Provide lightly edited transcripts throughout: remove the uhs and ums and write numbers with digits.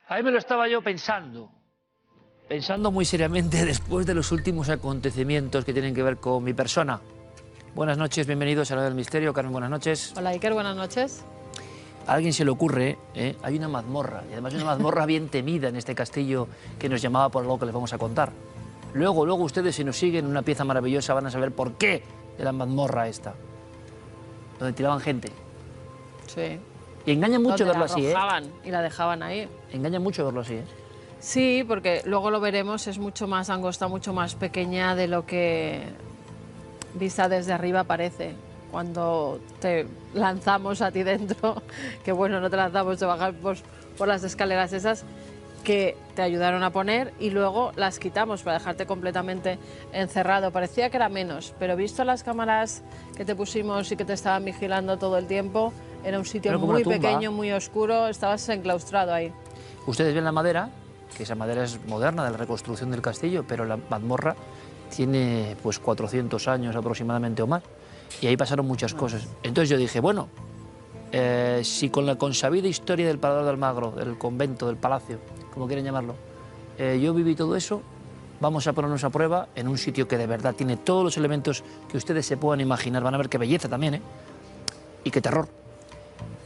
Ahí me lo estaba yo pensando muy seriamente después de los últimos acontecimientos que tienen que ver con mi persona. Buenas noches, bienvenidos a La del Misterio. Carmen, buenas noches. Hola Iker, buenas noches. A alguien se le ocurre, hay una mazmorra, y además una mazmorra bien temida en este castillo que nos llamaba por algo que les vamos a contar. Luego ustedes, si nos siguen, una pieza maravillosa, van a saber por qué de la mazmorra esta, donde tiraban gente. Sí. Y engaña mucho verlo así, y la dejaban ahí. Engaña mucho verlo así, Sí, porque luego lo veremos, es mucho más angosta, mucho más pequeña de lo que vista desde arriba parece. Cuando te lanzamos a ti dentro, que bueno, no te lanzamos, te bajar por las escaleras esas que te ayudaron a poner y luego las quitamos para dejarte completamente encerrado. Parecía que era menos, pero visto las cámaras que te pusimos y que te estaban vigilando todo el tiempo, era un sitio muy pequeño, muy oscuro, estabas enclaustrado ahí. Ustedes ven la madera, que esa madera es moderna, de la reconstrucción del castillo, pero la mazmorra tiene pues 400 años aproximadamente o más, y ahí pasaron muchas cosas. Entonces yo dije, bueno, si con la consabida historia del Parador de Almagro, del convento, del palacio, como quieren llamarlo, yo viví todo eso, vamos a ponernos a prueba en un sitio que de verdad tiene todos los elementos que ustedes se puedan imaginar. Van a ver qué belleza también, y qué terror,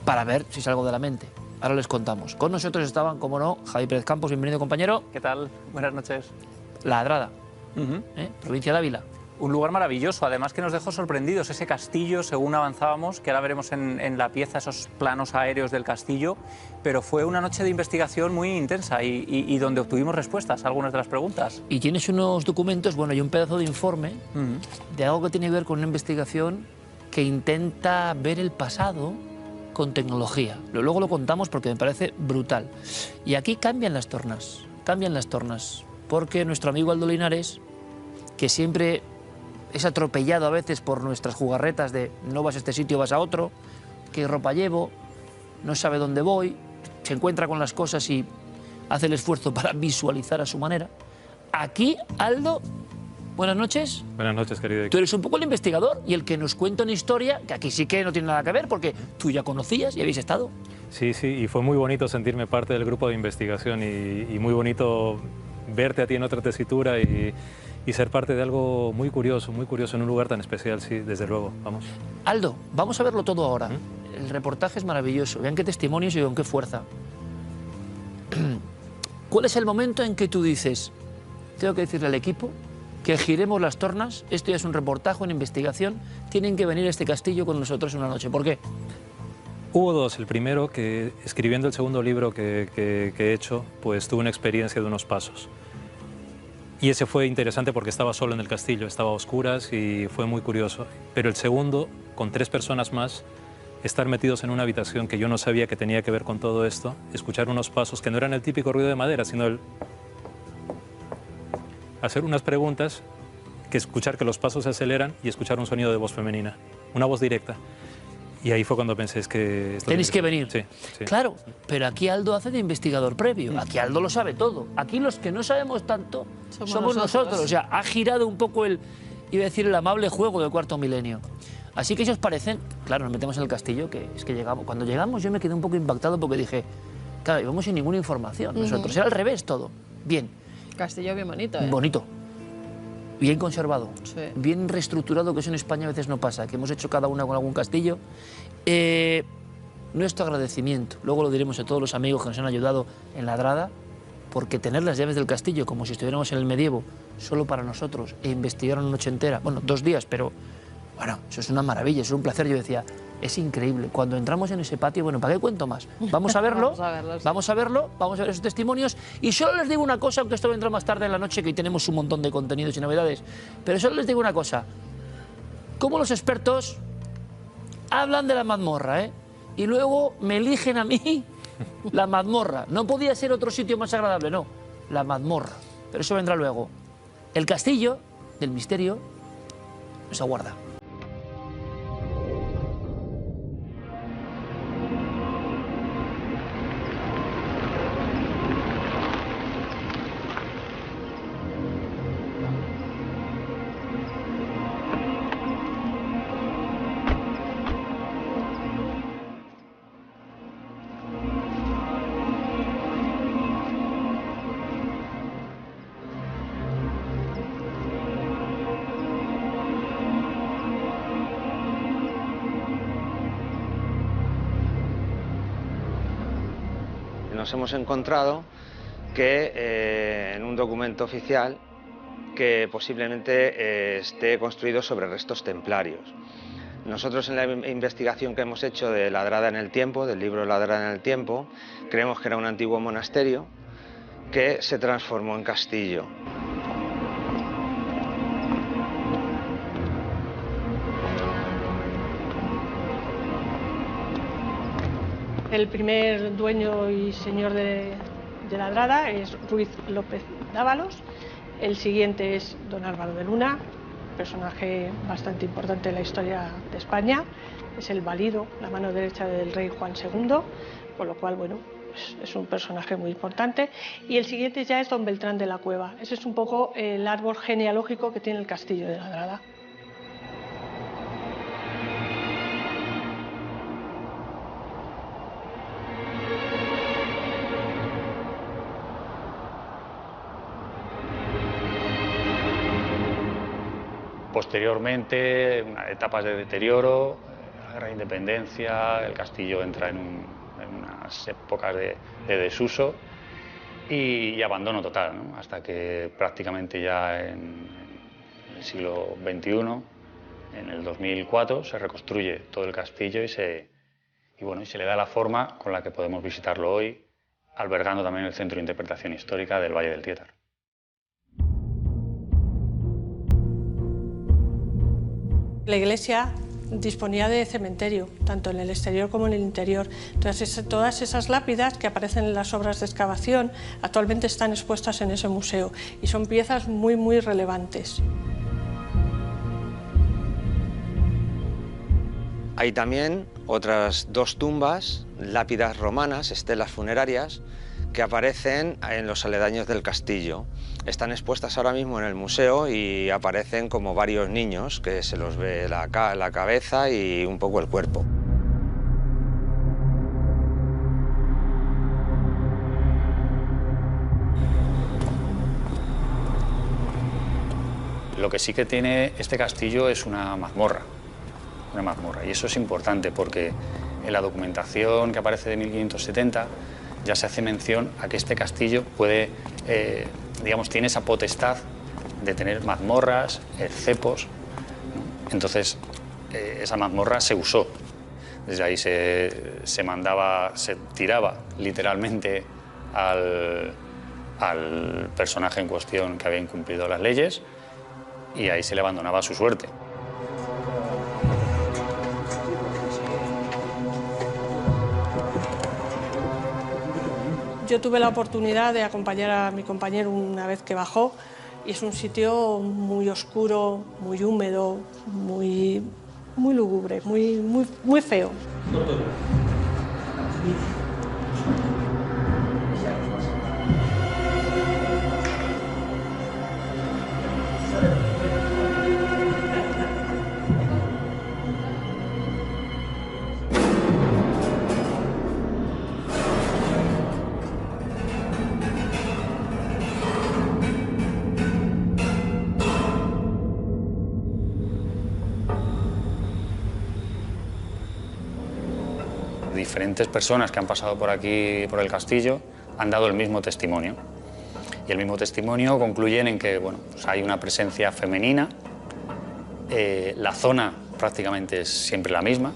para ver si salgo de la mente. Ahora les contamos. Con nosotros estaban, como no, Javi Pérez Campos, bienvenido compañero. ¿Qué tal? Buenas noches. La Adrada, provincia de Ávila. Un lugar maravilloso, además que nos dejó sorprendidos ese castillo según avanzábamos, que ahora veremos en la pieza esos planos aéreos del castillo, pero fue una noche de investigación muy intensa y donde obtuvimos respuestas a algunas de las preguntas. Y tienes unos documentos, bueno, y un pedazo de informe de algo que tiene que ver con una investigación que intenta ver el pasado con tecnología. Luego lo contamos porque me parece brutal. Y aquí cambian las tornas, porque nuestro amigo Aldo Linares, que siempre es atropellado a veces por nuestras jugarretas de no vas a este sitio, vas a otro, qué ropa llevo, no sabe dónde voy, se encuentra con las cosas y hace el esfuerzo para visualizar a su manera. Aquí, Aldo, buenas noches. Buenas noches, querido Iker. Tú eres un poco el investigador y el que nos cuenta una historia que aquí sí que no tiene nada que ver porque tú ya conocías y habéis estado. Sí, y fue muy bonito sentirme parte del grupo de investigación y muy bonito verte a ti en otra tesitura y ser parte de algo muy curioso en un lugar tan especial, sí, desde luego, vamos. Aldo, vamos a verlo todo ahora. El reportaje es maravilloso, vean qué testimonios y con qué fuerza. ¿Cuál es el momento en que tú dices, tengo que decirle al equipo que giremos las tornas, esto ya es un reportaje, una investigación, tienen que venir a este castillo con nosotros una noche? ¿Por qué? Hubo dos. El primero, que escribiendo el segundo libro que he hecho, pues tuve una experiencia de unos pasos. Y ese fue interesante porque estaba solo en el castillo, estaba a oscuras y fue muy curioso. Pero el segundo, con 3 personas más, estar metidos en una habitación que yo no sabía que tenía que ver con todo esto, escuchar unos pasos que no eran el típico ruido de madera, sino el hacer unas preguntas, que escuchar que los pasos se aceleran y escuchar un sonido de voz femenina, una voz directa. Y ahí fue cuando pensé, es que... Tenéis que venir. Sí. Claro, pero aquí Aldo hace de investigador previo, aquí Aldo lo sabe todo. Aquí los que no sabemos tanto somos nosotros. O sea, ha girado un poco el, iba a decir, el amable juego del cuarto milenio. Así que si os parecen, claro, nos metemos en el castillo, que es que llegamos. Cuando llegamos yo me quedé un poco impactado porque dije, claro, íbamos sin ninguna información nosotros, era al revés todo. Bien. Castillo bien bonito, Bonito. Bien conservado, sí. Bien reestructurado, que eso en España a veces no pasa, que hemos hecho cada una con algún castillo. Nuestro agradecimiento, luego lo diremos a todos los amigos que nos han ayudado en la Adrada, porque tener las llaves del castillo como si estuviéramos en el medievo, solo para nosotros, e investigar una noche entera, bueno, 2 días, pero bueno, eso es una maravilla, eso es un placer. Yo decía, es increíble. Cuando entramos en ese patio, bueno, ¿para qué cuento más? Vamos a verlo, vamos a ver esos testimonios. Y solo les digo una cosa, aunque esto vendrá más tarde en la noche, que hoy tenemos un montón de contenidos y novedades, pero solo les digo una cosa. Como los expertos hablan de la mazmorra, y luego me eligen a mí la mazmorra. No podía ser otro sitio más agradable, no, la mazmorra. Pero eso vendrá luego. El castillo del misterio nos aguarda. nos hemos encontrado que en un documento oficial que posiblemente esté construido sobre restos templarios. Nosotros en la investigación que hemos hecho de Ladrada en el tiempo, del libro Ladrada en el tiempo, creemos que era un antiguo monasterio que se transformó en castillo. El primer dueño y señor de Ladrada es Ruiz López Dávalos. El siguiente es don Álvaro de Luna, personaje bastante importante en la historia de España. Es el valido, la mano derecha del rey Juan II, con lo cual, bueno, es un personaje muy importante. Y el siguiente ya es don Beltrán de la Cueva. Ese es un poco el árbol genealógico que tiene el castillo de Ladrada. Posteriormente, etapas de deterioro, la guerra de independencia, el castillo entra en unas épocas de desuso y abandono total, ¿no? Hasta que prácticamente ya en el siglo XXI, en el 2004, se reconstruye todo el castillo y se le da la forma con la que podemos visitarlo hoy, albergando también el Centro de Interpretación Histórica del Valle del Tiétar. La iglesia disponía de cementerio, tanto en el exterior como en el interior. Entonces, todas esas lápidas que aparecen en las obras de excavación actualmente están expuestas en ese museo y son piezas muy, muy relevantes. Hay también otras 2 tumbas, lápidas romanas, estelas funerarias, que aparecen en los aledaños del castillo. Están expuestas ahora mismo en el museo y aparecen como varios niños, que se los ve la cabeza y un poco el cuerpo. Lo que sí que tiene este castillo es una mazmorra, y eso es importante porque en la documentación que aparece de 1570 ya se hace mención a que este castillo puede, tiene esa potestad de tener mazmorras, cepos, ¿no? Entonces, esa mazmorra se usó. Desde ahí se tiraba literalmente al personaje en cuestión que había incumplido las leyes y ahí se le abandonaba a su suerte. Yo tuve la oportunidad de acompañar a mi compañero una vez que bajó y es un sitio muy oscuro, muy húmedo, muy lúgubre, muy feo. Diferentes personas que han pasado por aquí, por el castillo, han dado el mismo testimonio. Y el mismo testimonio concluyen en que pues hay una presencia femenina, la zona prácticamente es siempre la misma,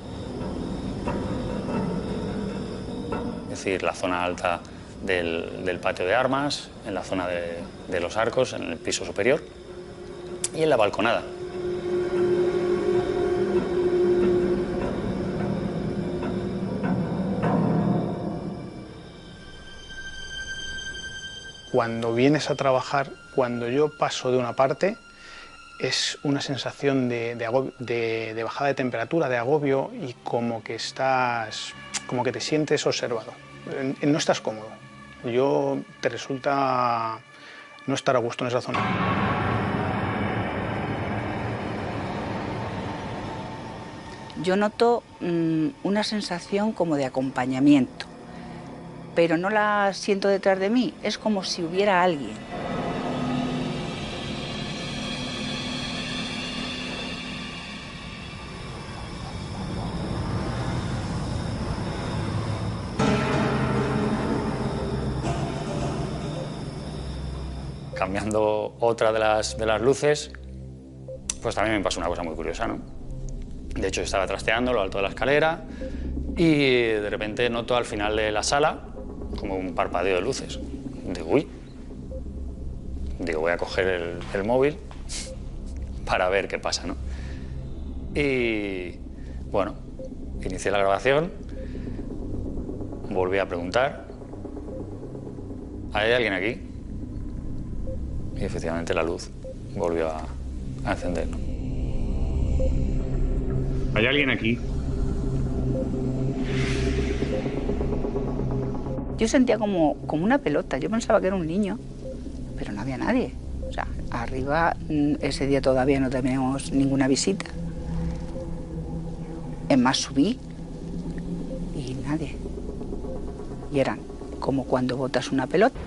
es decir, la zona alta del patio de armas, en la zona de los arcos, en el piso superior y en la balconada. Cuando vienes a trabajar, cuando yo paso de una parte, es una sensación de bajada de temperatura, de agobio y como que te sientes observado. No estás cómodo. Te resulta no estar a gusto en esa zona. Yo noto una sensación como de acompañamiento, pero no la siento detrás de mí, es como si hubiera alguien. cambiando otra de las luces, pues también me pasó una cosa muy curiosa, ¿no? De hecho, yo estaba trasteando lo alto de la escalera y de repente noto al final de la sala como un parpadeo de luces. Digo, uy. Digo, voy a coger el móvil para ver qué pasa, ¿no? Y bueno, inicié la grabación, volví a preguntar, ¿hay alguien aquí? Y efectivamente la luz volvió a encender, ¿no? ¿Hay alguien aquí? Yo sentía como una pelota, yo pensaba que era un niño, pero no había nadie. O sea, arriba ese día todavía no teníamos ninguna visita. Es más, subí y nadie. Y eran como cuando botas una pelota.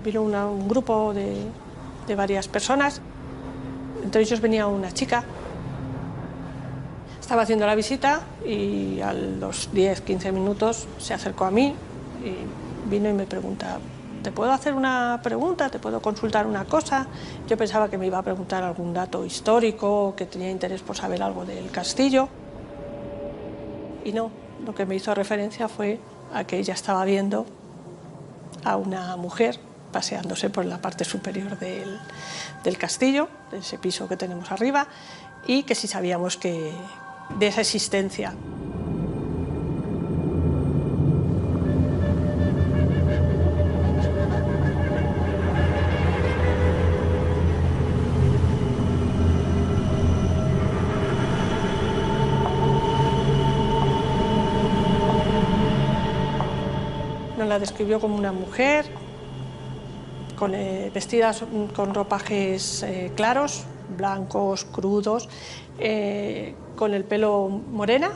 Vino un grupo de varias personas, entre ellos venía una chica. Estaba haciendo la visita y a los 10-15 minutos se acercó a mí y vino y me pregunta, ¿te puedo hacer una pregunta? ¿Te puedo consultar una cosa? Yo pensaba que me iba a preguntar algún dato histórico, que tenía interés por saber algo del castillo. Y no, lo que me hizo referencia fue a que ella estaba viendo a una mujer paseándose por la parte superior del castillo, de ese piso que tenemos arriba, y que sí sabíamos de esa existencia. Nos la describió como una mujer, vestida con ropajes claros, blancos, crudos, con el pelo morena,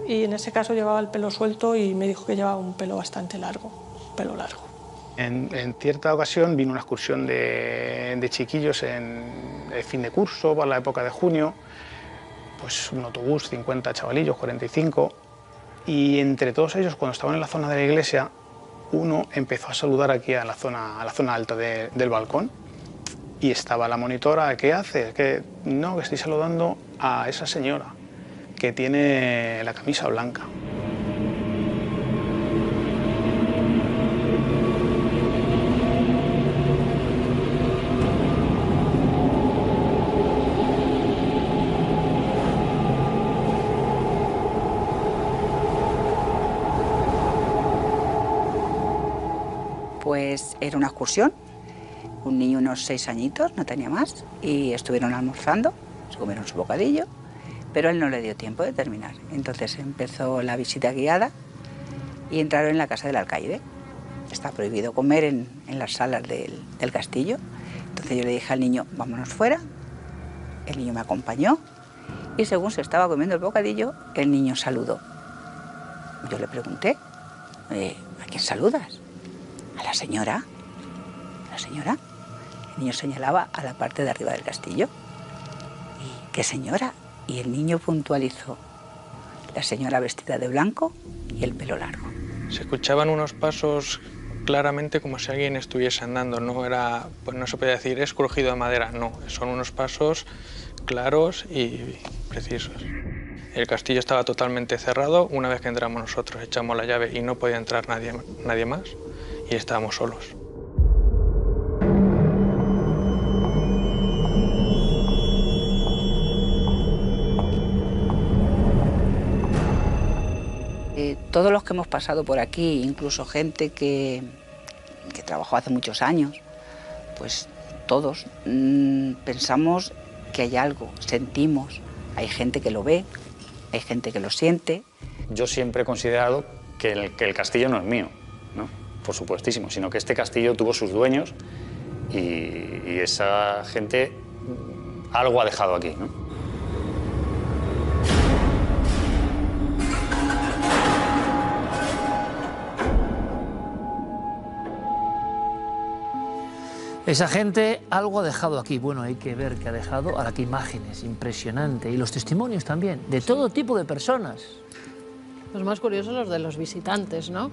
y en ese caso llevaba el pelo suelto y me dijo que llevaba un pelo bastante largo, pelo largo. En cierta ocasión vino una excursión de chiquillos en el fin de curso, para la época de junio, pues un autobús, 50 chavalillos, 45, y entre todos ellos, cuando estaban en la zona de la iglesia, uno empezó a saludar aquí a la zona alta del balcón, y estaba la monitora. ¿Qué hace? Que no, que estoy saludando a esa señora que tiene la camisa blanca. Pues era una excursión, un niño unos 6 añitos, no tenía más, y estuvieron almorzando, se comieron su bocadillo, pero él no le dio tiempo de terminar. Entonces empezó la visita guiada y entraron en la casa del alcaide. Está prohibido comer en las salas del castillo. Entonces yo le dije al niño, vámonos fuera. El niño me acompañó y según se estaba comiendo el bocadillo, el niño saludó. Yo le pregunté, ¿a quién saludas? A la señora. ¿La señora? El niño señalaba a la parte de arriba del castillo. ¿Y qué señora? Y el niño puntualizó, la señora vestida de blanco y el pelo largo. Se escuchaban unos pasos claramente como si alguien estuviese andando, no era, pues no se podía decir es crujido de madera, no, son unos pasos claros y precisos. El castillo estaba totalmente cerrado, una vez que entramos nosotros echamos la llave y no podía entrar nadie más y estábamos solos. Todos los que hemos pasado por aquí, incluso gente que trabajó hace muchos años, pues todos pensamos que hay algo, sentimos, hay gente que lo ve, hay gente que lo siente. Yo siempre he considerado que el castillo no es mío, ¿no? Por supuestísimo, sino que este castillo tuvo sus dueños y esa gente algo ha dejado aquí, ¿no? Esa gente algo ha dejado aquí. Bueno, hay que ver qué ha dejado. Ahora, qué imágenes, impresionante. Y los testimonios también, de todo tipo de personas. Los más curiosos los de los visitantes, ¿no?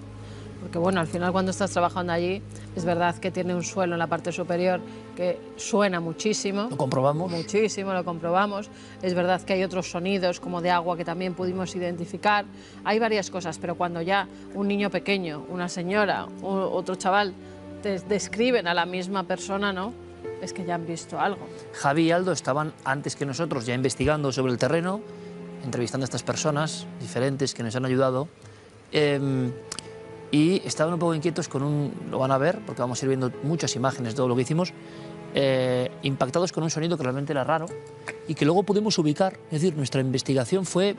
Porque bueno, al final cuando estás trabajando allí, es verdad que tiene un suelo en la parte superior que suena muchísimo. Lo comprobamos. Muchísimo, lo comprobamos. Es verdad que hay otros sonidos como de agua que también pudimos identificar. Hay varias cosas, pero cuando ya un niño pequeño, una señora, otro chaval, te describen a la misma persona, ¿no? Es que ya han visto algo. Javi y Aldo estaban antes que nosotros ya investigando sobre el terreno, entrevistando a estas personas diferentes que nos han ayudado. Y estaban un poco inquietos con lo van a ver, porque vamos a ir viendo muchas imágenes de todo lo que hicimos, impactados con un sonido que realmente era raro y que luego pudimos ubicar. Es decir, nuestra investigación fue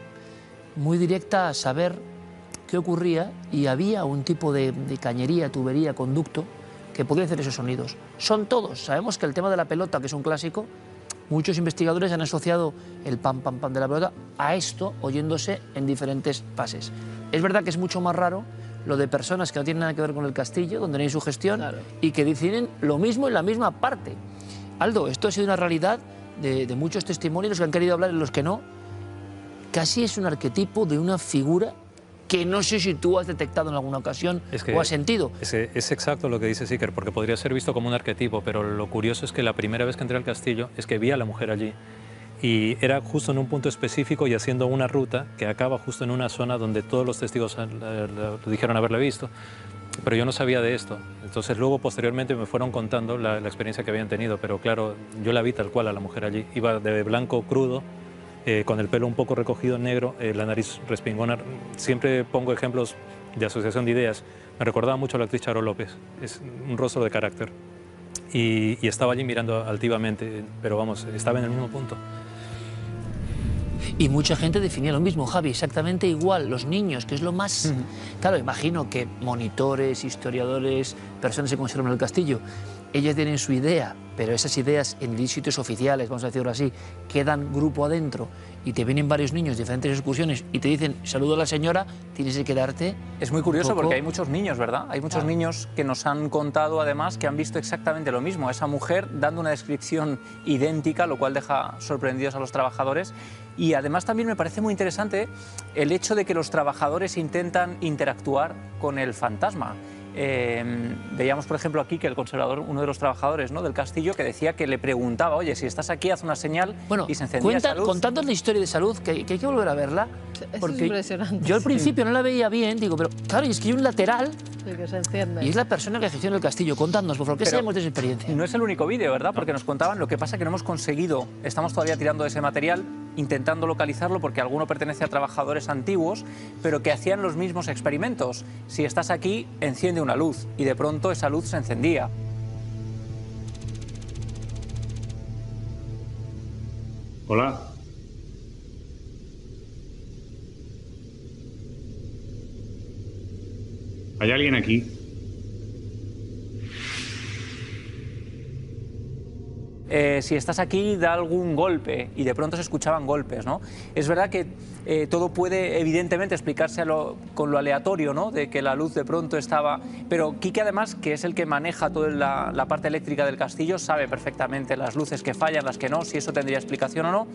muy directa a saber qué ocurría y había un tipo de cañería, tubería, conducto que podía hacer esos sonidos. Son todos. Sabemos que el tema de la pelota, que es un clásico, muchos investigadores han asociado el pam, pam, pam de la pelota a esto, oyéndose en diferentes fases. Es verdad que es mucho más raro lo de personas que no tienen nada que ver con el castillo, donde no hay sugestión, claro, y que deciden lo mismo en la misma parte. Aldo, esto ha sido una realidad de muchos testimonios, los que han querido hablar y los que no. Casi es un arquetipo de una figura que no sé si tú has detectado en alguna ocasión o has sentido. Es exacto lo que dice Iker, porque podría ser visto como un arquetipo, pero lo curioso es que la primera vez que entré al castillo es que vi a la mujer allí. Y era justo en un punto específico y haciendo una ruta que acaba justo en una zona donde todos los testigos lo dijeron haberla visto, pero yo no sabía de esto. Entonces luego posteriormente me fueron contando la experiencia que habían tenido, pero claro, yo la vi tal cual a la mujer allí. Iba de blanco crudo, con el pelo un poco recogido en negro, la nariz respingona. Siempre pongo ejemplos de asociación de ideas. Me recordaba mucho a la actriz Charo López, es un rostro de carácter. Y estaba allí mirando altivamente, pero vamos, estaba en el mismo punto. Y mucha gente definía lo mismo, Javi, exactamente igual. Los niños, que es lo más... Claro, imagino que monitores, historiadores, personas que conservan el castillo, ellos tienen su idea, pero esas ideas en sitios oficiales, vamos a decirlo así, quedan grupo adentro y te vienen varios niños de diferentes excursiones y te dicen, saludo a la señora, tienes que quedarte... Es muy curioso porque hay muchos niños, ¿verdad? Hay muchos niños que nos han contado además que han visto exactamente lo mismo, esa mujer dando una descripción idéntica, lo cual deja sorprendidos a los trabajadores. Y además también me parece muy interesante el hecho de que los trabajadores intentan interactuar con el fantasma. Veíamos, por ejemplo, aquí que el conservador, uno de los trabajadores, ¿no?, del castillo, que decía que le preguntaba, oye, si estás aquí, haz una señal, y se encendía esa luz. Contando la historia de Salud, que hay que volver a verla, porque es impresionante. Yo al principio no la veía bien, digo, pero claro, y es que hay un lateral, sí, que se enciende. Y es la persona que gestiona el castillo. Contadnos, por favor, ¿qué sabemos de esa experiencia? No es el único vídeo, ¿verdad? Porque nos contaban, lo que pasa que no hemos conseguido, estamos todavía tirando de ese material, intentando localizarlo porque alguno pertenece a trabajadores antiguos, pero que hacían los mismos experimentos. Si estás aquí, enciende una luz, y de pronto esa luz se encendía. Hola. ¿Hay alguien aquí? Si estás aquí, da algún golpe, y de pronto se escuchaban golpes, ¿no? Es verdad que todo puede evidentemente explicarse con lo aleatorio, ¿no?, de que la luz de pronto estaba... Pero Quique, además, que es el que maneja toda la parte eléctrica del castillo, sabe perfectamente las luces que fallan, las que no, si eso tendría explicación o no.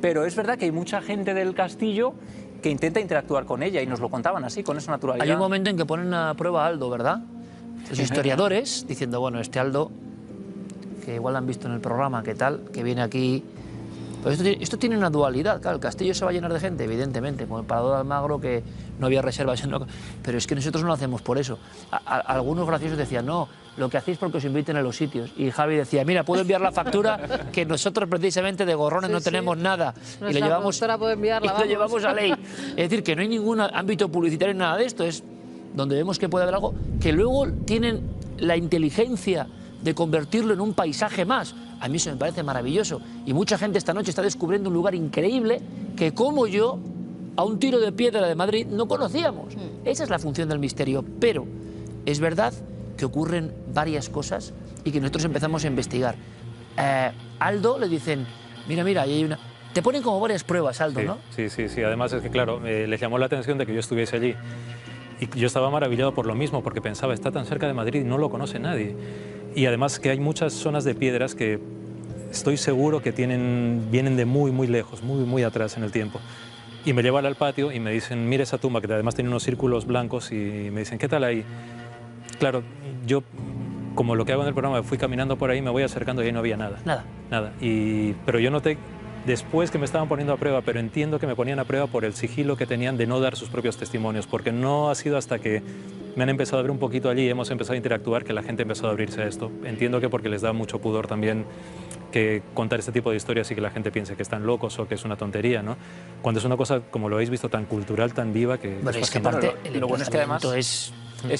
Pero es verdad que hay mucha gente del castillo que intenta interactuar con ella, y nos lo contaban así, con esa naturalidad. Hay un momento en que ponen a prueba a Aldo, ¿verdad? Los historiadores diciendo, bueno, este Aldo, que igual lo han visto en el programa, que tal, que viene aquí... Pues esto tiene una dualidad, claro, el castillo se va a llenar de gente, evidentemente, como el Parador de Almagro, que no había reservas, pero es que nosotros no lo hacemos por eso. Algunos graciosos decían, no, lo que hacéis porque os inviten a los sitios. Y Javi decía, mira, puedo enviar la factura, que nosotros precisamente de gorrones no tenemos nada. Nuestra y lo llevamos a ley. Es decir, que no hay ningún ámbito publicitario en nada de esto, es donde vemos que puede haber algo, que luego tienen la inteligencia de convertirlo en un paisaje más. A mí eso me parece maravilloso. Y mucha gente esta noche está descubriendo un lugar increíble que, como yo, a un tiro de piedra de Madrid, no conocíamos. Esa es la función del misterio. Pero es verdad que ocurren varias cosas y que nosotros empezamos a investigar. Aldo le dicen, mira, ahí hay una... Te ponen como varias pruebas, Aldo, sí, ¿no? Sí. Además es que, claro, les llamó la atención de que yo estuviese allí. Y yo estaba maravillado por lo mismo, porque pensaba, está tan cerca de Madrid y no lo conoce nadie. Y además que hay muchas zonas de piedras que estoy seguro que vienen de muy lejos, muy atrás en el tiempo. Y me llevan al patio y me dicen, mira esa tumba, que además tiene unos círculos blancos, y me dicen, ¿qué tal ahí? Claro, yo, como lo que hago en el programa, fui caminando por ahí, me voy acercando y ahí no había nada. Nada. Pero yo noté después que me estaban poniendo a prueba, pero entiendo que me ponían a prueba por el sigilo que tenían de no dar sus propios testimonios, porque no ha sido hasta que me han empezado a ver un poquito allí y hemos empezado a interactuar que la gente empezó a abrirse a esto. Entiendo que porque les da mucho pudor también que contar este tipo de historias y que la gente piense que están locos o que es una tontería, ¿no? Cuando es una cosa, como lo habéis visto, tan cultural, tan viva, que bueno, es que aparte, lo bueno es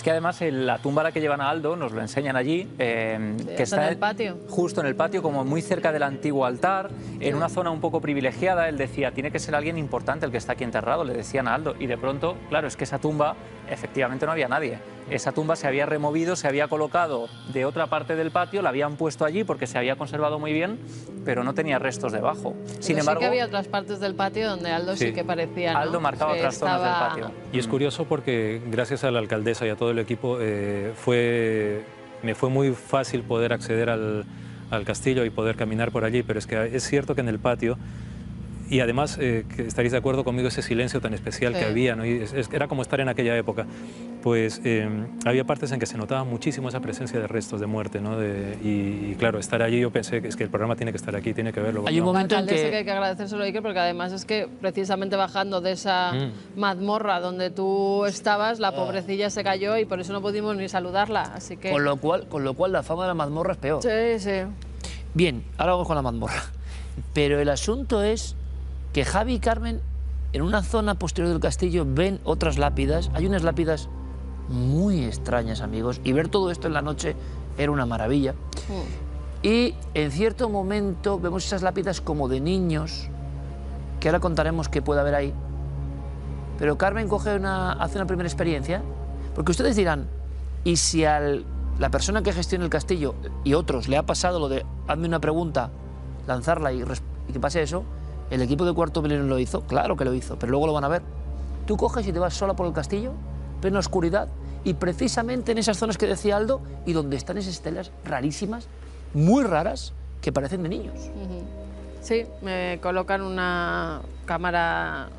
que además la tumba a la que llevan a Aldo, nos lo enseñan allí, que está en el patio. Justo en el patio, como muy cerca del antiguo altar, en una zona un poco privilegiada. Él decía, tiene que ser alguien importante el que está aquí enterrado, le decían a Aldo. Y de pronto, claro, es que esa tumba, efectivamente no había nadie. Esa tumba se había removido, se había colocado de otra parte del patio, la habían puesto allí porque se había conservado muy bien, pero no tenía restos debajo. Sin embargo, sí que había otras partes del patio donde Aldo sí que parecía, ¿no? Aldo marcaba otras zonas del patio. Y es curioso porque gracias a la alcaldesa y a todo el equipo me fue muy fácil poder acceder al castillo y poder caminar por allí, pero es que es cierto que en el patio, y además que estaréis de acuerdo conmigo, ese silencio tan especial que había, ¿no? Y era como estar en aquella época, pues había partes en que se notaba muchísimo esa presencia de restos de muerte, ¿no? Y claro, estar allí, yo pensé que es que el programa tiene que estar aquí, tiene que verlo. Hay un momento en que hay que agradecérselo a Iker, porque además es que precisamente bajando de esa mazmorra donde tú estabas, la pobrecilla se cayó y por eso no pudimos ni saludarla, así que... Con lo cual la fama de la mazmorra es peor. Sí, sí. Bien, ahora vamos con la mazmorra. Pero el asunto es que Javi y Carmen, en una zona posterior del castillo, ven otras lápidas. Hay unas lápidas muy extrañas, amigos, y ver todo esto en la noche era una maravilla. Y en cierto momento vemos esas lápidas como de niños, que ahora contaremos qué puede haber ahí. Pero Carmen hace una primera experiencia, porque ustedes dirán, ¿y si a la persona que gestiona el castillo y otros le ha pasado lo de hazme una pregunta, lanzarla y que pase eso? ¿El equipo de Cuarto Milenio lo hizo? Claro que lo hizo, pero luego lo van a ver. Tú coges y te vas sola por el castillo, plena oscuridad, y precisamente en esas zonas que decía Aldo, y donde están esas estelas rarísimas, muy raras, que parecen de niños. Sí, me colocan una cámara,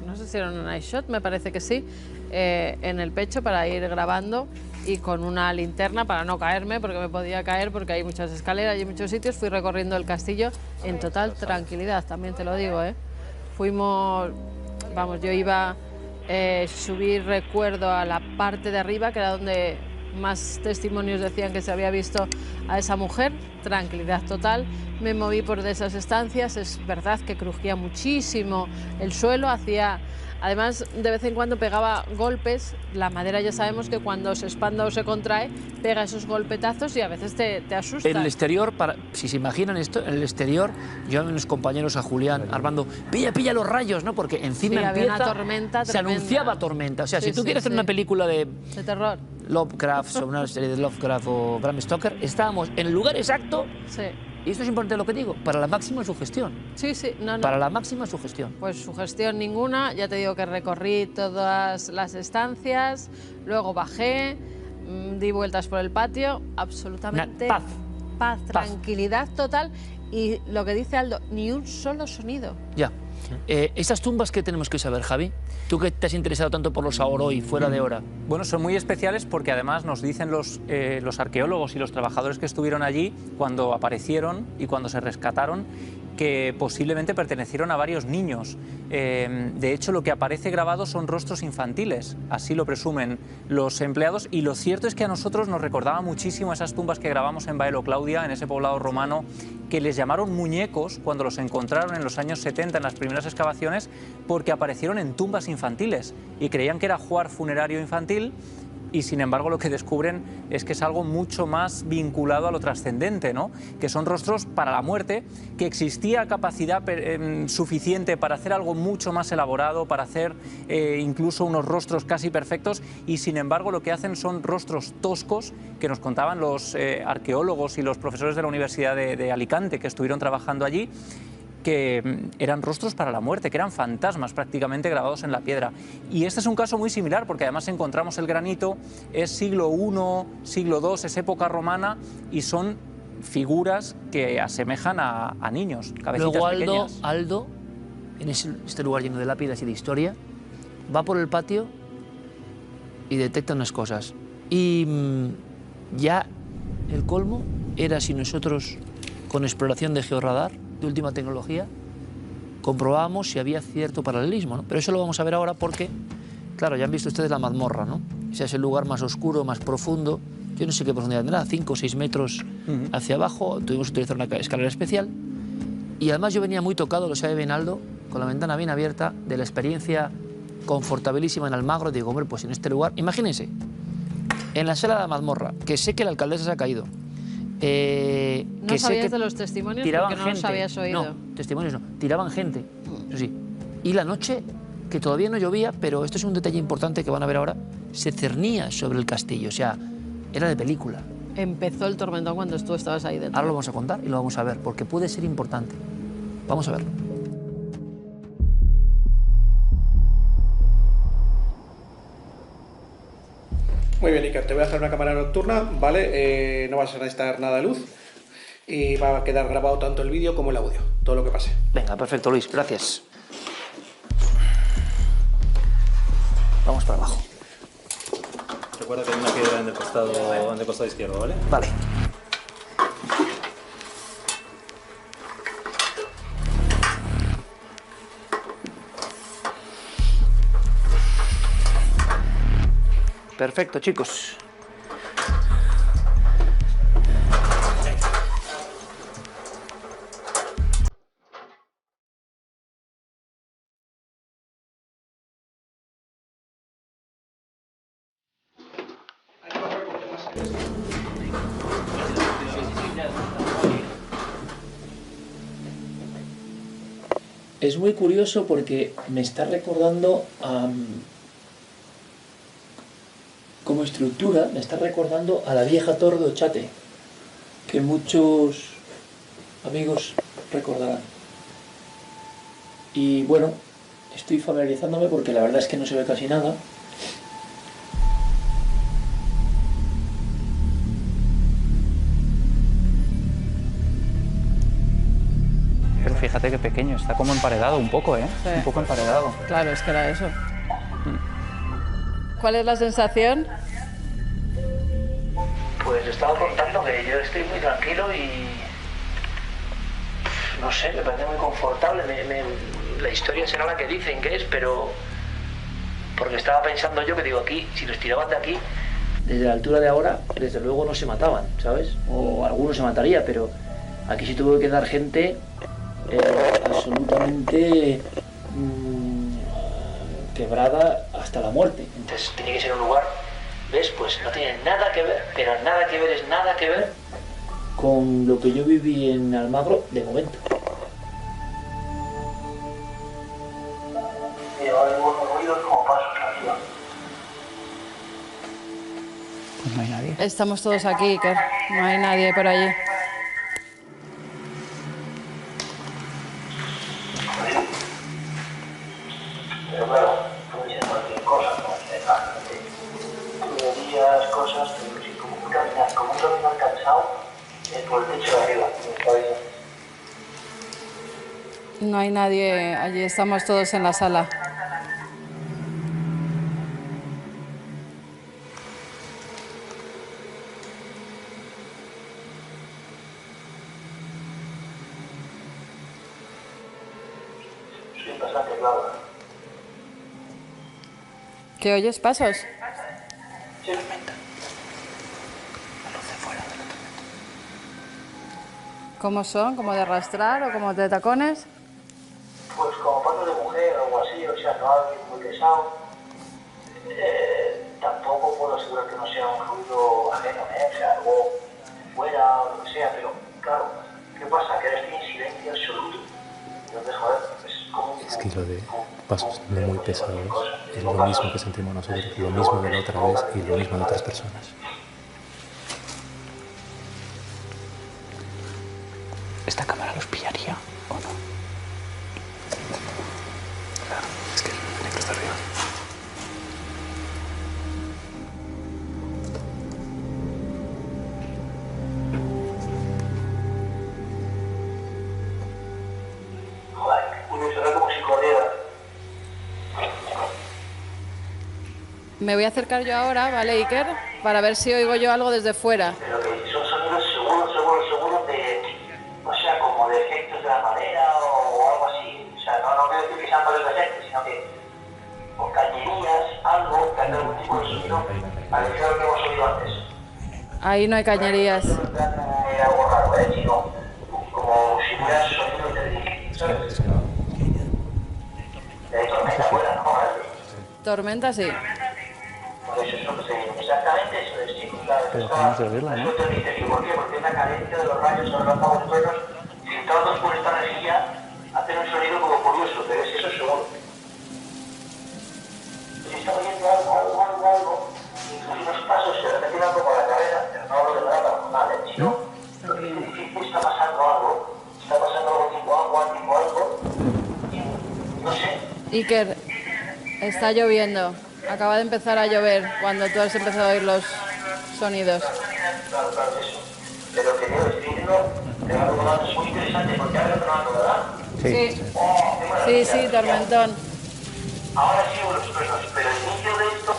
no sé si era un night shot, me parece que sí, en el pecho para ir grabando, y con una linterna para no caerme, porque me podía caer, porque hay muchas escaleras y muchos sitios. Fui recorriendo el castillo en total tranquilidad, también te lo digo, ¿eh? Fuimos, vamos, yo iba subir, recuerdo, a la parte de arriba, que era donde más testimonios decían que se había visto a esa mujer. Tranquilidad total. Me moví por de esas estancias, es verdad que crujía muchísimo el suelo, además, de vez en cuando pegaba golpes. La madera ya sabemos que cuando se expande o se contrae, pega esos golpetazos y a veces te asusta. En el exterior, si se imaginan esto, en el exterior, yo a mis compañeros, a Julián, Armando, pilla los rayos, ¿no? Porque encima había una tormenta se tremenda. anunciaba tormenta. O sea, si tú quieres hacer una película de terror, Lovecraft, o una serie de Lovecraft o Bram Stoker, estábamos en el lugar exacto. Sí. Y esto es importante lo que digo, para la máxima sugestión. Sí, no. Para la máxima sugestión. Pues sugestión ninguna, ya te digo que recorrí todas las estancias, luego bajé, di vueltas por el patio, absolutamente paz, tranquilidad total, y lo que dice Aldo, ni un solo sonido. Ya. Estas tumbas, ¿qué tenemos que saber, Javi? Tú que te has interesado tanto por los Aoroi fuera de hora. Bueno, son muy especiales porque además nos dicen los arqueólogos y los trabajadores que estuvieron allí cuando aparecieron y cuando se rescataron, que posiblemente pertenecieron a varios niños. De hecho, lo que aparece grabado son rostros infantiles, así lo presumen los empleados, y lo cierto es que a nosotros nos recordaba muchísimo esas tumbas que grabamos en Baelo Claudia, en ese poblado romano, que les llamaron muñecos cuando los encontraron en los años 70 en las primeras excavaciones, porque aparecieron en tumbas infantiles y creían que era juar funerario infantil. Y sin embargo lo que descubren es que es algo mucho más vinculado a lo trascendente, ¿no? Que son rostros para la muerte, que existía capacidad suficiente para hacer algo mucho más elaborado, para hacer incluso unos rostros casi perfectos, y sin embargo lo que hacen son rostros toscos, que nos contaban los arqueólogos y los profesores de la Universidad de Alicante que estuvieron trabajando allí, que eran rostros para la muerte, que eran fantasmas prácticamente grabados en la piedra. Y este es un caso muy similar, porque además encontramos el granito, es siglo I, siglo II, es época romana, y son figuras que asemejan a niños, cabecitas Luego pequeñas. Aldo en este lugar lleno de lápidas y de historia, va por el patio y detecta unas cosas. Y ya el colmo era si nosotros, con exploración de georradar, de última tecnología, comprobábamos si había cierto paralelismo, ¿no? Pero eso lo vamos a ver ahora porque, claro, ya han visto ustedes la mazmorra, ¿no? Ese es el lugar más oscuro, más profundo. Yo no sé qué profundidad tendrá, 5 o 6 metros hacia abajo. Tuvimos que utilizar una escalera especial. Y además yo venía muy tocado, lo sabe Benaldo, con la ventana bien abierta, de la experiencia confortabilísima en Almagro. Digo, hombre, pues en este lugar, imagínense, en la sala de la mazmorra, que sé que la alcaldesa se ha caído. No sabías de los testimonios porque no los habías oído. No, testimonios no, tiraban gente, eso sí. Y la noche, que todavía no llovía, pero esto es un detalle importante que van a ver ahora, se cernía sobre el castillo, o sea, era de película. Empezó el tormentón cuando tú estabas ahí dentro. Ahora lo vamos a contar y lo vamos a ver, porque puede ser importante. Vamos a verlo. Muy bien, Iker, te voy a hacer una cámara nocturna, ¿vale? No vas a necesitar nada de luz y va a quedar grabado tanto el vídeo como el audio, todo lo que pase. Venga, perfecto, Luis, gracias. Vamos para abajo. Recuerda que hay una piedra en el costado izquierdo, ¿vale? Vale. Perfecto, chicos. Es muy curioso porque me está recordando como estructura, me está recordando a la vieja torre de Ochate, que muchos amigos recordarán. Y bueno, estoy familiarizándome porque la verdad es que no se ve casi nada. Pero fíjate qué pequeño, está como emparedado un poco, ¿eh? Sí. Un poco emparedado. Claro, es que era eso. ¿Cuál es la sensación? Pues estaba contando que yo estoy muy tranquilo y no sé, me parece muy confortable. La historia será la que dicen que es, pero porque estaba pensando yo que digo, aquí, si los tiraban de aquí, desde la altura de ahora, desde luego no se mataban, ¿sabes? O alguno se mataría, pero aquí sí tuvo que quedar gente absolutamente quebrada hasta la muerte. Entonces tiene que ser un lugar, ¿ves? Pues no tiene nada que ver, pero nada que ver es nada que ver con lo que yo viví en Almagro de momento. Pues no hay nadie. Estamos todos aquí, Iker. No hay nadie por allí. Pero claro, puede ser cualquier cosa, tuberías, cosas, pero sí, como un caminar cansado por el techo de arriba, No hay nadie allí, estamos todos en la sala. soy bastante claro. ¿Qué oyes pasos? Sí. ¿Cómo son? ¿Como de arrastrar o como de tacones? Pues como pasos de mujer o algo así, o sea, no alguien muy pesado. Tampoco puedo asegurar que no sea un ruido ajeno, o sea, algo fuera o lo que sea, pero claro, ¿qué pasa? Que ahora estoy en silencio absoluto. Entonces, joder, es como... Es que lo de pasos no muy pesados es lo mismo que sentimos nosotros, lo mismo de la otra vez y lo mismo de otras personas. ¿Esta cámara los pillaría o no? Claro, es que el negro está arriba. Joder, uno será como si Me voy a acercar yo ahora, ¿vale, Iker? Para ver si oigo yo algo desde fuera. Pero que son sonidos seguros de, o sea, como de efectos de la madera o algo así. O sea, no quiero decir que sean varios efectos, sino que o cañerías, algo que hace algún tipo de sonido parecido a lo que hemos oído antes. Ahí no hay cañerías. Algo raro, sino como si fuera sonido de, ¿sabes? De tormenta fuera, ¿no? Tormenta, sí. Pues eso es lo que se dice. Exactamente eso es. Sí, Pero dejamos de verla, ¿no? ¿Por qué? Porque es la cadencia de los rayos, los relámpagos truenos, filtrados por esta rejilla, hacen un sonido como curioso, pero es eso seguro. Si está oyendo algo, incluso unos pasos que repiten algo con la cadera, pero no hablo de nada normal, sino que está pasando algo tipo algo, no sé. Iker, está lloviendo. Acaba de empezar a llover cuando tú has empezado a oír los sonidos. Claro, eso. Pero que yo estoy diciendo que algo es muy interesante porque ahora no, ¿verdad? Sí. Sí, tormentón. Ahora sí los truenos, pero el inicio de esto,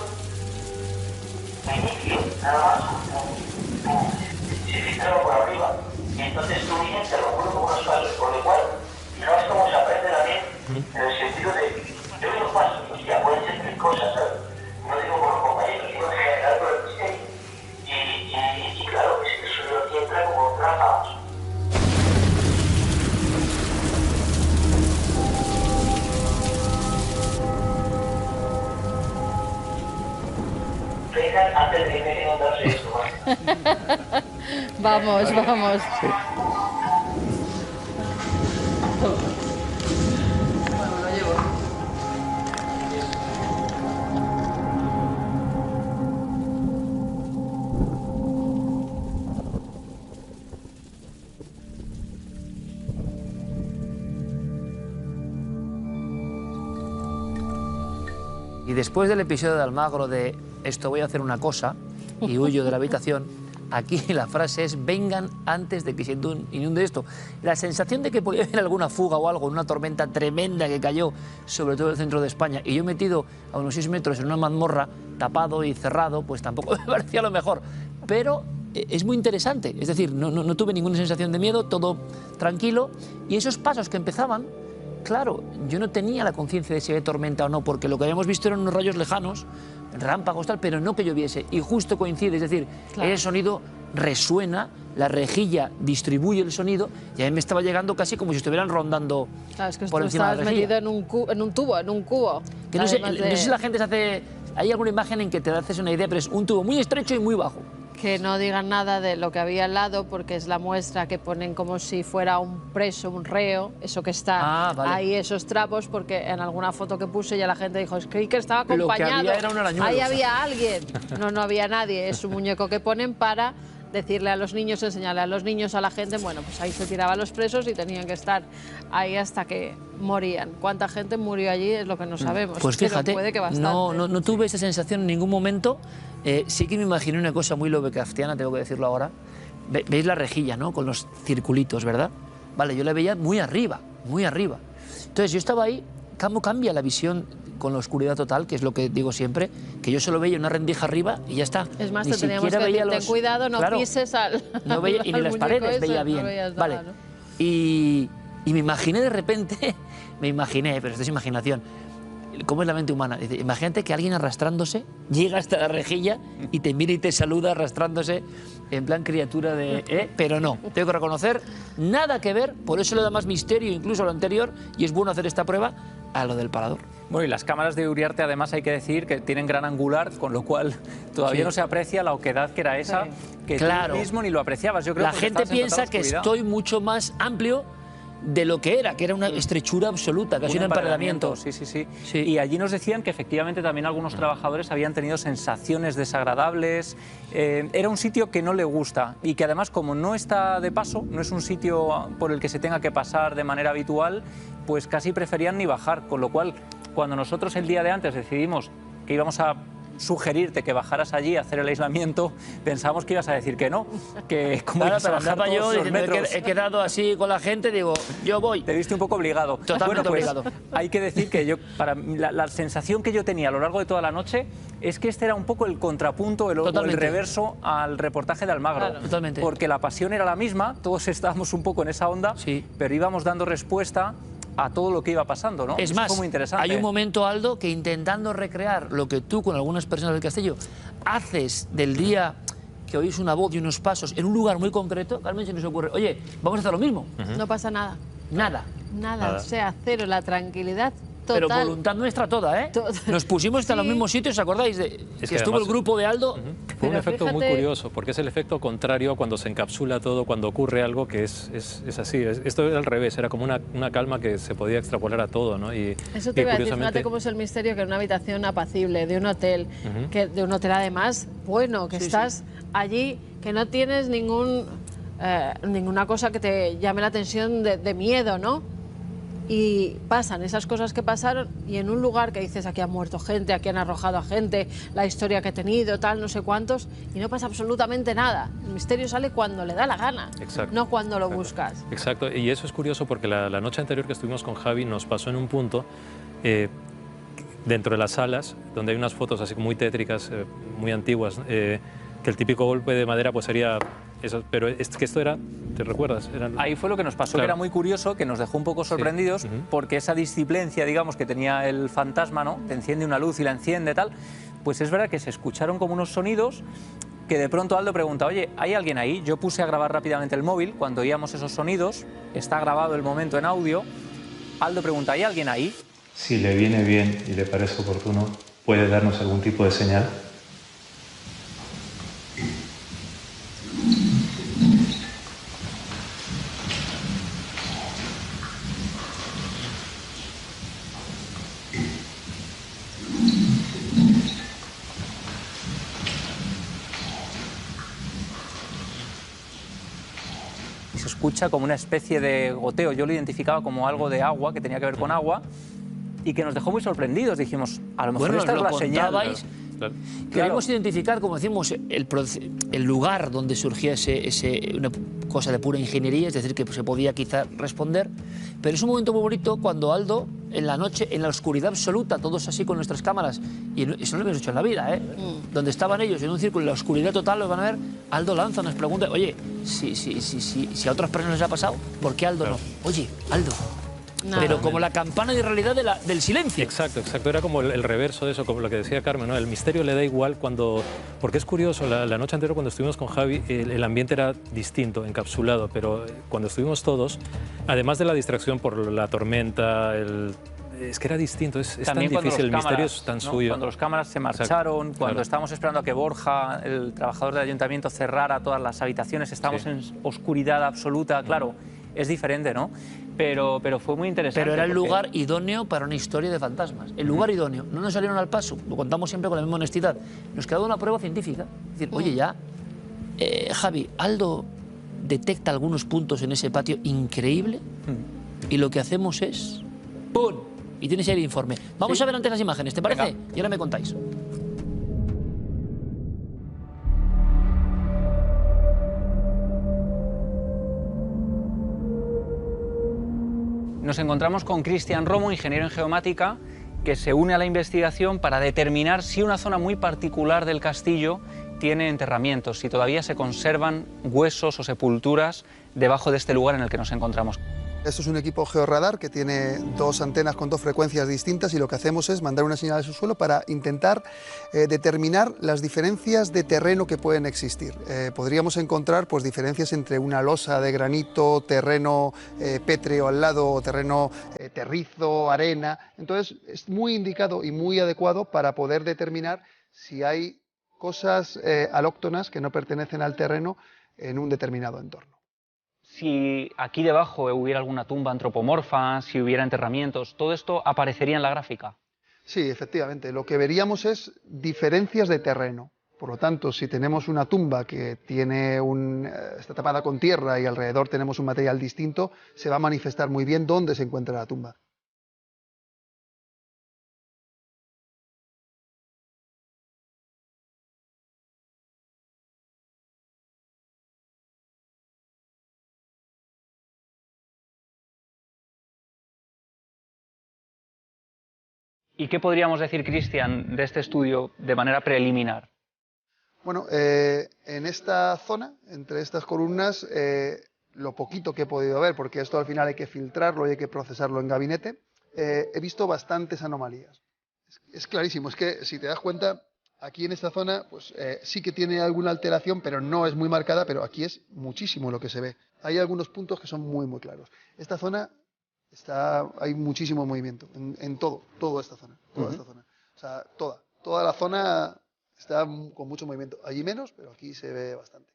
nada más, se filtraba por arriba. Y entonces tú vienes, te lo juro como unos pasos, por lo cual, fijaos cómo se aprende también en el sentido de, yo digo pasos, hostia, pueden ser 3 cosas, ¿sabes? No digo por los compañeros, digo en general por el misterio. Y claro, es que el sonido aquí entra como ráfagas. Vengan antes de que inundarse esto, ¿vale? Vamos. Y después del episodio de Almagro de esto voy a hacer una cosa y huyo de la habitación, aquí la frase es vengan antes de que se inunde esto. La sensación de que podía haber alguna fuga o algo, una tormenta tremenda que cayó sobre todo el centro de España y yo metido a unos 6 metros en una mazmorra, tapado y cerrado, pues tampoco me parecía lo mejor. Pero es muy interesante, es decir, no tuve ninguna sensación de miedo, todo tranquilo y esos pasos que empezaban, claro, yo no tenía la conciencia de si había tormenta o no, porque lo que habíamos visto eran unos rayos lejanos, relámpagos tal, pero no que lloviese, y justo coincide, es decir, claro, el sonido resuena, la rejilla distribuye el sonido, y a mí me estaba llegando casi como si estuvieran rondando claro, es que por encima de la rejilla. metido en un tubo. Que no sé si la gente se hace... Hay alguna imagen en que te haces una idea, pero es un tubo muy estrecho y muy bajo. Que no digan nada de lo que había al lado, porque es la muestra que ponen como si fuera un preso, un reo, eso que está ahí, esos trapos, porque en alguna foto que puse ya la gente dijo, es que Iker estaba acompañado, lo que había era un arañuelo. Ahí había alguien. No había nadie, es un muñeco que ponen para decirle a los niños, enseñarle a los niños, a la gente, bueno, pues ahí se tiraban los presos y tenían que estar ahí hasta que morían. ¿Cuánta gente murió allí? Es lo que no sabemos. Pues fíjate, pero puede que bastante. No tuve esa sensación en ningún momento. Sí que me imaginé una cosa muy Lovecraftiana, tengo que decirlo ahora. Veis la rejilla, ¿no? Con los circulitos, ¿verdad? Vale, yo la veía muy arriba, muy arriba. Entonces yo estaba ahí, ¿cómo cambia la visión con la oscuridad total? Que es lo que digo siempre, que yo solo veía una rendija arriba y ya está. Es más, te teníamos que decir, ten cuidado, no pises al... No veía, y ni las paredes veía bien. Vale. Nada, ¿no? Y me imaginé de repente, pero esto es imaginación, ¿cómo es la mente humana? Dice, imagínate que alguien arrastrándose llega hasta la rejilla y te mira y te saluda arrastrándose en plan criatura de... Pero no, tengo que reconocer, nada que ver, por eso le da más misterio incluso a lo anterior y es bueno hacer esta prueba a lo del parador. Bueno, y las cámaras de Uriarte además hay que decir que tienen gran angular, con lo cual todavía no se aprecia la oquedad que era esa, que tú mismo ni lo apreciabas. Yo creo la gente piensa que estoy mucho más amplio de lo que era una estrechura absoluta, casi un emparedamiento. Sí. Y allí nos decían que efectivamente también algunos trabajadores habían tenido sensaciones desagradables. Era un sitio que no le gusta y que además, como no está de paso, no es un sitio por el que se tenga que pasar de manera habitual, pues casi preferían ni bajar, con lo cual cuando nosotros el día de antes decidimos que íbamos a sugerirte que bajaras allí a hacer el aislamiento, pensábamos que ibas a decir que no, que como Claro, ibas a pero bajar andaba todos yo los diciendo metros. que he quedado así con la gente, digo, yo voy. Te viste un poco obligado. Totalmente Bueno, pues, obligado. hay que decir que la sensación que yo tenía a lo largo de toda la noche es que este era un poco el contrapunto, o el reverso al reportaje de Almagro. Claro, totalmente. Porque la pasión era la misma, todos estábamos un poco en esa onda, pero íbamos dando respuesta a todo lo que iba pasando, ¿no? Es Eso más, fue muy interesante. hay un momento, Aldo, que intentando recrear lo que tú con algunas personas del Castillo haces del día que oís una voz y unos pasos en un lugar muy concreto, Carmen, se nos ocurre, oye, vamos a hacer lo mismo. No pasa nada. Nada. Nada, o sea, cero, la tranquilidad total. Pero voluntad nuestra toda, ¿eh? Nos pusimos hasta en los mismos sitios, ¿os acordáis? Que estuvo además, el grupo de Aldo. Fue un efecto muy curioso, porque es el efecto contrario cuando se encapsula todo, cuando ocurre algo que es así. Esto era al revés, era como una calma que se podía extrapolar a todo, ¿no? Y, eso te iba a decir, fíjate cómo es el misterio, que en una habitación apacible de un hotel, que de un hotel además, bueno, que estás allí, que no tienes ninguna cosa que te llame la atención de miedo, ¿no? Y pasan esas cosas que pasaron y en un lugar que dices, aquí ha muerto gente, aquí han arrojado a gente, la historia que he tenido, tal, no sé cuántos, y no pasa absolutamente nada. El misterio sale cuando le da la gana, no cuando lo buscas. Exacto, y eso es curioso porque la noche anterior que estuvimos con Javi nos pasó en un punto, dentro de las salas, donde hay unas fotos así muy tétricas, muy antiguas, que el típico golpe de madera pues sería... Eso, pero es que esto era, ¿te recuerdas? Ahí fue lo que nos pasó, que era muy curioso, que nos dejó un poco sorprendidos, porque esa disciplicia, digamos, que tenía el fantasma, ¿no? Te enciende una luz y la enciende, tal, pues es verdad que se escucharon como unos sonidos que de pronto Aldo pregunta, oye, ¿hay alguien ahí? Yo puse a grabar rápidamente el móvil, cuando oíamos esos sonidos, está grabado el momento en audio, Aldo pregunta, ¿hay alguien ahí? Si le viene bien y le parece oportuno, ¿puede darnos algún tipo de señal? Escucha como una especie de goteo, yo lo identificaba como algo de agua, que tenía que ver con agua, y que nos dejó muy sorprendidos. Dijimos, a lo mejor esta es la señal. Queremos identificar, como decimos, el lugar donde surgía una cosa de pura ingeniería, es decir, que se podía quizá responder, pero es un momento muy bonito cuando Aldo, en la noche, en la oscuridad absoluta, todos así con nuestras cámaras, y eso no lo hemos hecho en la vida, ¿eh? Donde estaban ellos en un círculo, en la oscuridad total, los van a ver, Aldo lanza, nos pregunta, oye, si a otras personas les ha pasado, ¿por qué Aldo no? Oye, Aldo. Nada. Pero como la campana de realidad del silencio. Exacto, era como el reverso de eso, como lo que decía Carmen, ¿no? El misterio le da igual cuando... Porque es curioso, la noche anterior cuando estuvimos con Javi, el ambiente era distinto, encapsulado, pero cuando estuvimos todos, además de la distracción por la tormenta, es que era distinto, es tan difícil, el misterio es tan suyo. Cuando los cámaras se marcharon, cuando estábamos esperando a que Borja, el trabajador del ayuntamiento, cerrara todas las habitaciones, estábamos en oscuridad absoluta, claro, es diferente, ¿no? Pero fue muy interesante. Pero era el lugar idóneo para una historia de fantasmas. El lugar idóneo. No nos salieron al paso, lo contamos siempre con la misma honestidad. Nos quedó una prueba científica. Es decir, oye, ya, Javi, Aldo detecta algunos puntos en ese patio increíble y lo que hacemos es... ¡Pum! Y tienes ahí el informe. Vamos a ver antes las imágenes, ¿te parece? Venga. Y ahora me contáis. Nos encontramos con Cristian Romo, ingeniero en geomática, que se une a la investigación para determinar si una zona muy particular del castillo tiene enterramientos, si todavía se conservan huesos o sepulturas debajo de este lugar en el que nos encontramos. Esto es un equipo georradar que tiene dos antenas con dos frecuencias distintas y lo que hacemos es mandar una señal al subsuelo para intentar determinar las diferencias de terreno que pueden existir. Podríamos encontrar pues, diferencias entre una losa de granito, terreno pétreo al lado, terreno terrizo, arena. Entonces es muy indicado y muy adecuado para poder determinar si hay cosas alóctonas que no pertenecen al terreno en un determinado entorno. Si aquí debajo hubiera alguna tumba antropomorfa, si hubiera enterramientos, ¿todo esto aparecería en la gráfica? Sí, efectivamente. Lo que veríamos es diferencias de terreno. Por lo tanto, si tenemos una tumba que está tapada con tierra y alrededor tenemos un material distinto, se va a manifestar muy bien dónde se encuentra la tumba. ¿Y qué podríamos decir, Cristian, de este estudio de manera preliminar? Bueno, en esta zona, entre estas columnas, lo poquito que he podido ver, porque esto al final hay que filtrarlo y hay que procesarlo en gabinete, he visto bastantes anomalías. Es clarísimo, es que si te das cuenta, aquí en esta zona pues sí que tiene alguna alteración, pero no es muy marcada, pero aquí es muchísimo lo que se ve. Hay algunos puntos que son muy claros. Esta zona hay muchísimo movimiento, en toda esta zona. O sea, toda la zona está con mucho movimiento. Allí menos, pero aquí se ve bastante.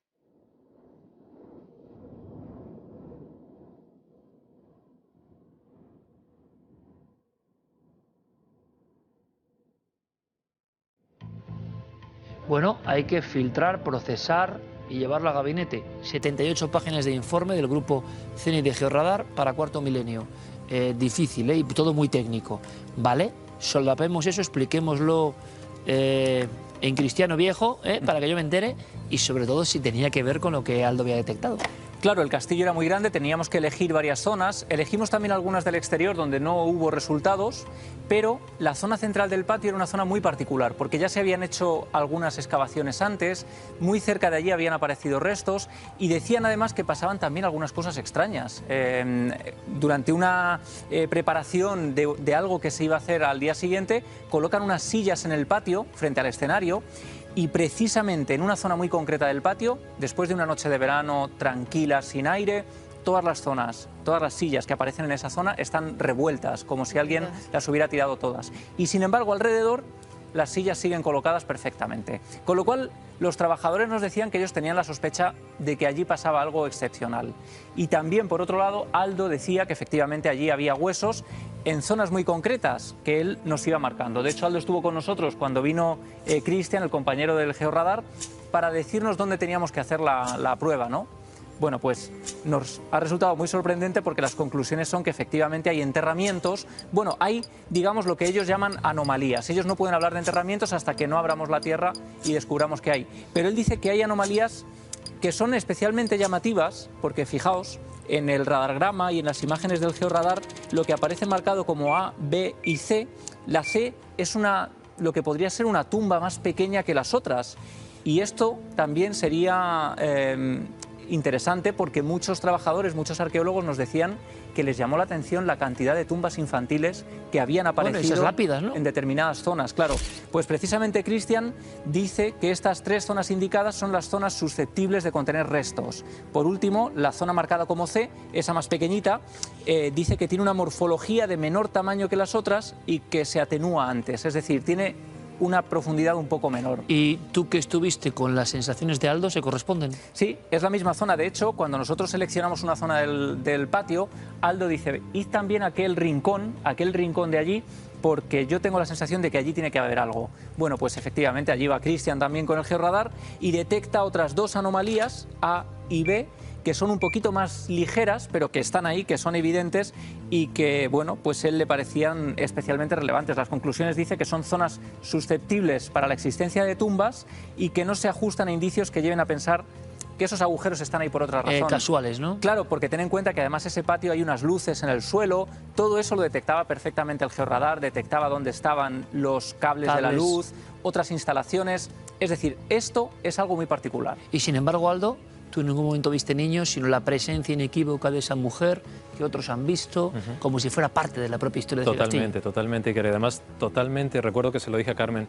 Bueno, hay que filtrar, procesar y llevarlo a gabinete. 78 páginas de informe del grupo CENI de Georradar para Cuarto Milenio. Difícil, y todo muy técnico. ¿Vale? Solapemos eso, expliquémoslo en cristiano viejo, para que yo me entere, y sobre todo si tenía que ver con lo que Aldo había detectado. Claro, el castillo era muy grande, teníamos que elegir varias zonas. Elegimos también algunas del exterior donde no hubo resultados, pero la zona central del patio era una zona muy particular, porque ya se habían hecho algunas excavaciones antes, muy cerca de allí habían aparecido restos y decían además que pasaban también algunas cosas extrañas. Durante una preparación de algo que se iba a hacer al día siguiente, colocan unas sillas en el patio frente al escenario. Y precisamente en una zona muy concreta del patio, después de una noche de verano tranquila, sin aire, todas las zonas, todas las sillas que aparecen en esa zona están revueltas, como si alguien las hubiera tirado todas. Y sin embargo, alrededor, las sillas siguen colocadas perfectamente. Con lo cual, los trabajadores nos decían que ellos tenían la sospecha de que allí pasaba algo excepcional. Y también, por otro lado, Aldo decía que efectivamente allí había huesos en zonas muy concretas que él nos iba marcando. De hecho, Aldo estuvo con nosotros cuando vino Cristian, el compañero del Georradar, para decirnos dónde teníamos que hacer la prueba, ¿no? Bueno, pues nos ha resultado muy sorprendente porque las conclusiones son que efectivamente hay enterramientos. Bueno, hay, digamos, lo que ellos llaman anomalías. Ellos no pueden hablar de enterramientos hasta que no abramos la tierra y descubramos qué hay. Pero él dice que hay anomalías que son especialmente llamativas, porque fijaos, en el radargrama y en las imágenes del Georradar, lo que aparece marcado como A, B y C, la C es lo que podría ser una tumba más pequeña que las otras. Y esto también sería interesante porque muchos trabajadores, muchos arqueólogos nos decían que les llamó la atención la cantidad de tumbas infantiles que habían aparecido, esas lápidas, ¿no?, en determinadas zonas. Claro, pues precisamente Cristian dice que estas tres zonas indicadas son las zonas susceptibles de contener restos. Por último, la zona marcada como C, esa más pequeñita, dice que tiene una morfología de menor tamaño que las otras y que se atenúa antes, es decir, tiene una profundidad un poco menor. ¿Y tú que estuviste con las sensaciones de Aldo se corresponden? Sí, es la misma zona. De hecho, cuando nosotros seleccionamos una zona del patio, Aldo dice, id también a aquel rincón de allí, porque yo tengo la sensación de que allí tiene que haber algo. Bueno, pues efectivamente, allí va Cristian también con el Georradar y detecta otras dos anomalías, A y B, que son un poquito más ligeras, pero que están ahí, que son evidentes y que, bueno, pues a él le parecían especialmente relevantes. Las conclusiones dice que son zonas susceptibles para la existencia de tumbas y que no se ajustan a indicios que lleven a pensar que esos agujeros están ahí por otra razón. Casuales, ¿no? Claro, porque ten en cuenta que además ese patio hay unas luces en el suelo, todo eso lo detectaba perfectamente el Georradar, detectaba dónde estaban los cables de la luz, otras instalaciones, es decir, esto es algo muy particular. Y sin embargo, Aldo, tú en ningún momento viste niños, sino la presencia inequívoca de esa mujer que otros han visto, como si fuera parte de la propia historia de ese castillo. Totalmente, y que además totalmente, recuerdo que se lo dije a Carmen,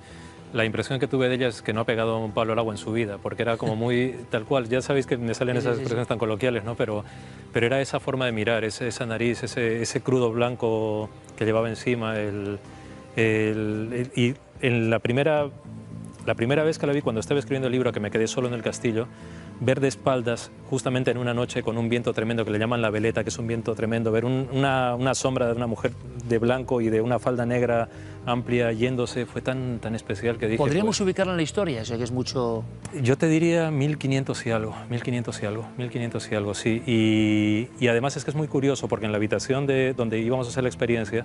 la impresión que tuve de ella es que no ha pegado un palo al agua en su vida, porque era como muy tal cual, ya sabéis que me salen esas expresiones tan coloquiales, ¿no? Pero era esa forma de mirar, esa nariz, ese crudo blanco que llevaba encima, y en la primera vez que la vi, cuando estaba escribiendo el libro, que me quedé solo en el castillo, ver de espaldas, justamente en una noche con un viento tremendo que le llaman la veleta, que es un viento tremendo, ver una sombra de una mujer de blanco y de una falda negra amplia yéndose, fue tan especial que dije... ¿Podríamos pues, ubicarla en la historia? O sea, que es mucho... Yo te diría 1500 y algo, sí. Y además es que es muy curioso, porque en la habitación donde íbamos a hacer la experiencia,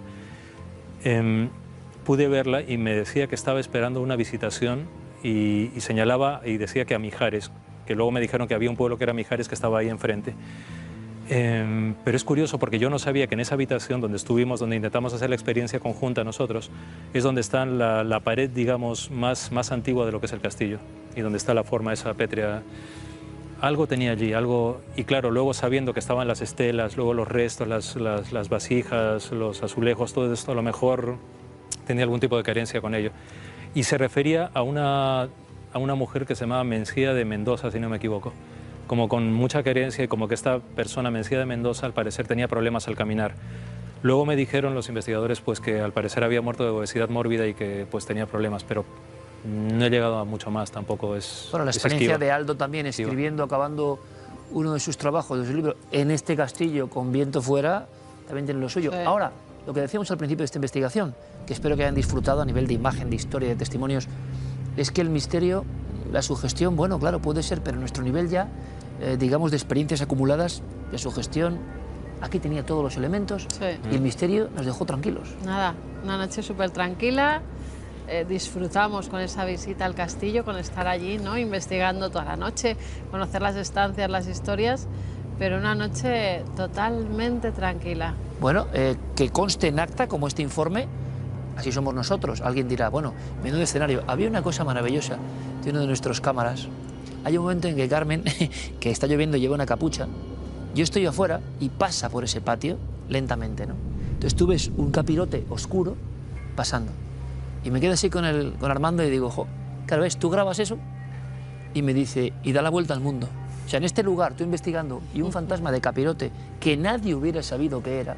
pude verla y me decía que estaba esperando una visitación y señalaba y decía que a Mijares, que luego me dijeron que había un pueblo que era Mijares que estaba ahí enfrente. Pero es curioso porque yo no sabía que en esa habitación donde estuvimos, donde intentamos hacer la experiencia conjunta nosotros, es donde está la pared, digamos, más antigua de lo que es el castillo y donde está la forma esa pétrea. Algo tenía allí, algo, y claro, luego sabiendo que estaban las estelas, luego los restos, las vasijas, los azulejos, todo esto a lo mejor tenía algún tipo de carencia con ello. Y se refería a una mujer que se llamaba Mencía de Mendoza, si no me equivoco, como con mucha carencia y como que esta persona, Mencía de Mendoza, al parecer tenía problemas al caminar. Luego me dijeron los investigadores pues, que al parecer había muerto de obesidad mórbida y que pues, tenía problemas, pero no he llegado a mucho más tampoco. Bueno, la experiencia de Aldo también, escribiendo, acabando uno de sus trabajos, de su libro, en este castillo con viento fuera, también tiene lo suyo. Sí. Ahora, lo que decíamos al principio de esta investigación, que espero que hayan disfrutado a nivel de imagen, de historia, de testimonios, es que el misterio, la sugestión, bueno, claro, puede ser, pero nuestro nivel ya, digamos, de experiencias acumuladas, de sugestión, aquí tenía todos los elementos y el misterio nos dejó tranquilos. Nada, una noche súper tranquila, disfrutamos con esa visita al castillo, con estar allí, ¿no? Investigando toda la noche, conocer las estancias, las historias, pero una noche totalmente tranquila. Bueno, que conste en acta, como este informe, así somos nosotros. Alguien dirá, bueno, menudo escenario. Había una cosa maravillosa de uno de nuestros cámaras. Hay un momento en que Carmen, que está lloviendo, lleva una capucha. Yo estoy afuera y pasa por ese patio lentamente, ¿no? Entonces tú ves un capirote oscuro pasando. Y me quedo así con Armando y digo, ojo, claro, ¿ves? Tú grabas eso y me dice, y da la vuelta al mundo. O sea, en este lugar, tú investigando, y un fantasma de capirote que nadie hubiera sabido qué era.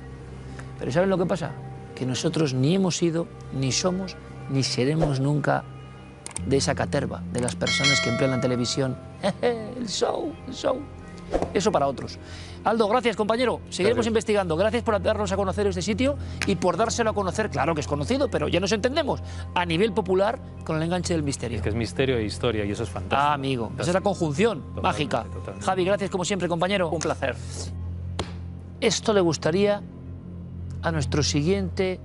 Pero ¿saben lo que pasa? Que nosotros ni hemos sido, ni somos, ni seremos nunca de esa caterva, de las personas que emplean la televisión. El show, el show. Eso para otros. Aldo, gracias, compañero. Seguiremos investigando. Gracias por darnos a conocer este sitio y por dárselo a conocer, claro que es conocido, pero ya nos entendemos, a nivel popular con el enganche del misterio. Es que es misterio e historia y eso es fantástico. Ah, amigo. Esa es la conjunción mágica. Totalmente. Javi, gracias como siempre, compañero. Un placer. Esto le gustaría a nuestro siguiente...